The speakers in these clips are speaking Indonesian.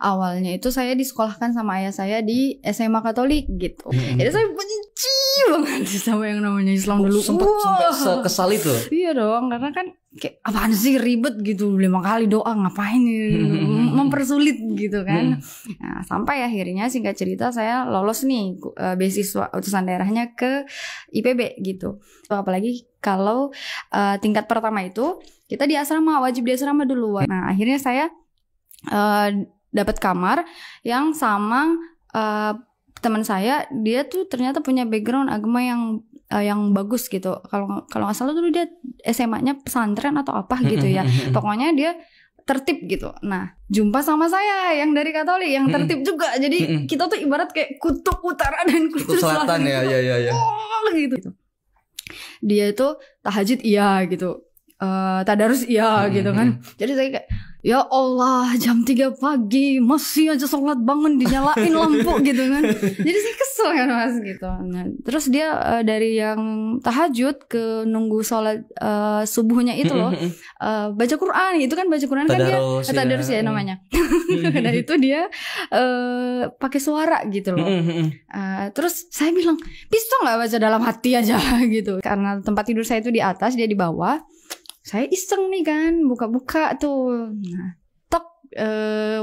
awalnya itu saya disekolahkan sama ayah saya di SMA Katolik gitu. Jadi saya benci banget sama yang namanya Islam dulu. Sampai sekesal itu. Iya dong, karena kan kayak apaan sih ribet gitu 5 kali doa ngapain mempersulit gitu kan. Nah, sampai akhirnya singkat cerita saya lolos nih beasiswa utusan daerahnya ke IPB gitu. Apalagi kalau tingkat pertama itu kita di asrama, wajib di asrama dulu. Nah akhirnya saya dapat kamar yang sama teman saya, dia tuh ternyata punya background agama yang bagus gitu. Kalau nggak salah dulu dia SMA-nya pesantren atau apa gitu ya. Pokoknya dia tertib gitu. Nah, jumpa sama saya yang dari Katolik yang tertib juga. Jadi kita tuh ibarat kayak kutub utara dan kutub selatan ya. Oh, gitu. Dia itu tahajud iya gitu. Tadarus iya gitu kan. Jadi saya kayak ya Allah jam 3 pagi masih aja sholat bangun dinyalain lampu gitu kan. Jadi saya kesel kan mas gitu. Nah, terus dia dari yang tahajud ke nunggu sholat subuhnya itu loh baca Quran. Itu kan baca Quran tadarus, kan dia tadarus ya namanya. Dan itu dia pakai suara gitu loh. Terus saya bilang bisa gak baca dalam hati aja gitu. Karena tempat tidur saya itu di atas, dia di bawah. Saya iseng nih kan buka-buka tuh. Nah,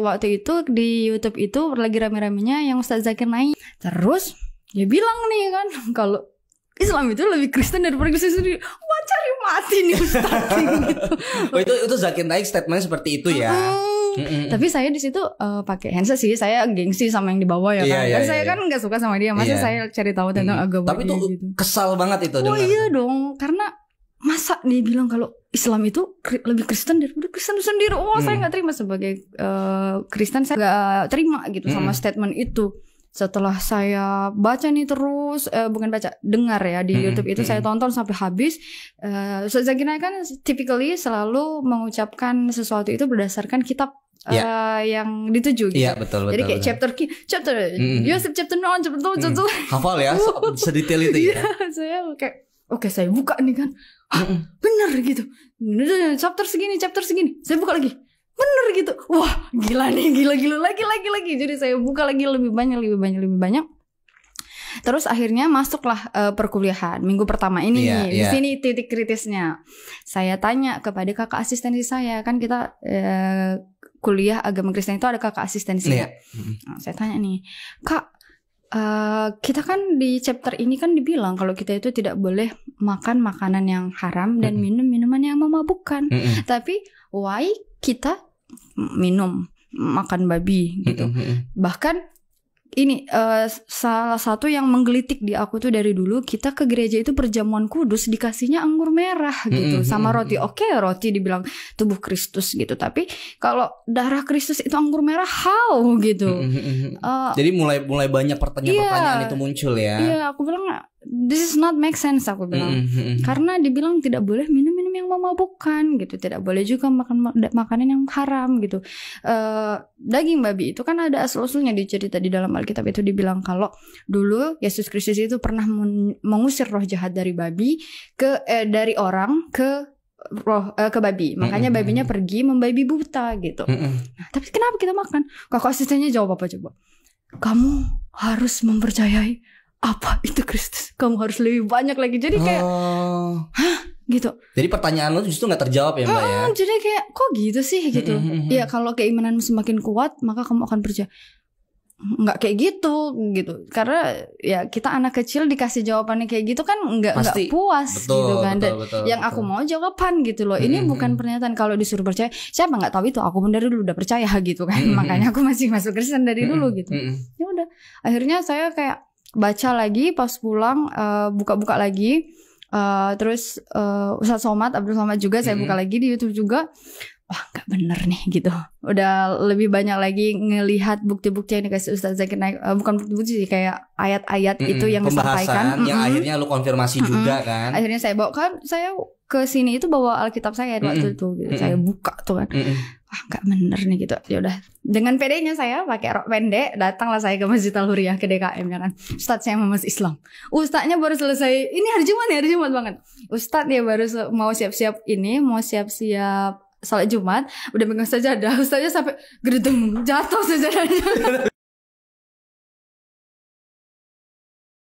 waktu itu di YouTube itu lagi rame-ramenya yang Ustaz Zakir naik. Terus dia bilang nih kan kalau Islam itu lebih Kristen daripada Kristen sendiri. Wah cari mati nih Ustaz gitu. Oh itu Zakir naik statementnya seperti itu ya. Tapi saya di situ pakai handset sih. Saya gengsi sama yang di bawah ya kan. Karena saya kan nggak suka sama dia. Masa saya cari tahu tentang agama. Tapi itu gitu. Kesal banget itu. Oh iya dong. Karena masa nih bilang kalau Islam itu lebih Kristen daripada Kristen sendiri. Oh saya gak terima sebagai Kristen. Saya gak terima gitu sama statement itu. Setelah saya baca nih terus bukan baca, dengar ya di YouTube itu. Saya tonton sampai habis. Ustaz Zakir Naik kan typically selalu mengucapkan sesuatu itu berdasarkan kitab yang dituju gitu. Iya betul. Jadi kayak chapter Yosef chapter 0 chapter. Hafal ya sedetail itu ya. Saya kayak oke, saya buka nih kan. Bener gitu. Chapter segini. Saya buka lagi. Bener gitu. Wah, gila nih, gila lagi. Jadi saya buka lagi lebih banyak. Terus akhirnya masuklah perkuliahan minggu pertama ini. Di sini titik kritisnya. Saya tanya kepada kakak asistensi saya, kan kita kuliah agama Kristen itu ada kakak asistensi. Nah, saya tanya nih, Kak, kita kan di chapter ini kan dibilang kalau kita itu tidak boleh makan makanan yang haram dan minum minuman yang memabukkan. Tapi why kita makan babi gitu. Bahkan ini salah satu yang menggelitik di aku tuh dari dulu, kita ke gereja itu perjamuan kudus dikasihnya anggur merah gitu sama roti. Oke, roti dibilang tubuh Kristus gitu, tapi kalau darah Kristus itu anggur merah, how gitu. Jadi mulai banyak pertanyaan-pertanyaan itu muncul ya. Iya, aku bilang this is not make sense, aku bilang. Karena dibilang tidak boleh minum yang memabukkan gitu, tidak boleh juga makan makanan yang haram gitu. Daging babi itu kan ada asal-usulnya, dicerita di dalam Alkitab itu dibilang kalau dulu Yesus Kristus itu pernah mengusir roh jahat dari babi dari orang ke babi. Makanya babinya pergi membabi buta gitu. Nah, tapi kenapa kita makan? Kakak asistennya jawab apa coba? Kamu harus mempercayai apa itu Kristus. Kamu harus lebih banyak lagi. Jadi kayak hah? Gitu. Jadi pertanyaan lo justru gak terjawab ya Mbak ya. Jadi kayak kok gitu sih gitu. Ya kalau keimananmu semakin kuat maka kamu akan percaya. Nggak kayak gitu. Karena ya kita anak kecil dikasih jawabannya kayak gitu kan nggak puas. Betul, gitu kan. Betul, yang aku mau jawaban gitu loh. Ini bukan pernyataan kalau disuruh percaya. Siapa nggak tahu itu, aku pun dari dulu udah percaya gitu kan. Makanya aku masih masuk Kristen dari dulu gitu. Ya udah, akhirnya saya kayak baca lagi pas pulang, buka-buka lagi. Terus Ustaz Somad, Abdul Somad juga saya buka lagi di YouTube juga. Wah gak bener nih gitu. Udah lebih banyak lagi ngelihat bukti-bukti yang dikasih Ustaz Zakir Naik. Bukan bukti-bukti sih, kayak ayat-ayat itu yang disampaikan. Yang akhirnya lu konfirmasi juga kan. Akhirnya saya bawa kan, saya ke sini itu bawa Alkitab saya waktu itu gitu. Saya buka tuh kan. Wah gak bener nih gitu. Ya udah, dengan pedenya saya pakai rok pendek, datanglah saya ke Masjid Al-Huriyah ke DKM ya kan. Ustadz saya mau masuk Islam. Ustadznya baru selesai. Ini hari Jumat banget. Ustadz dia baru mau siap-siap salat Jumat udah megang sajadah, ustaznya sampai gedung jatuh sajadahnya.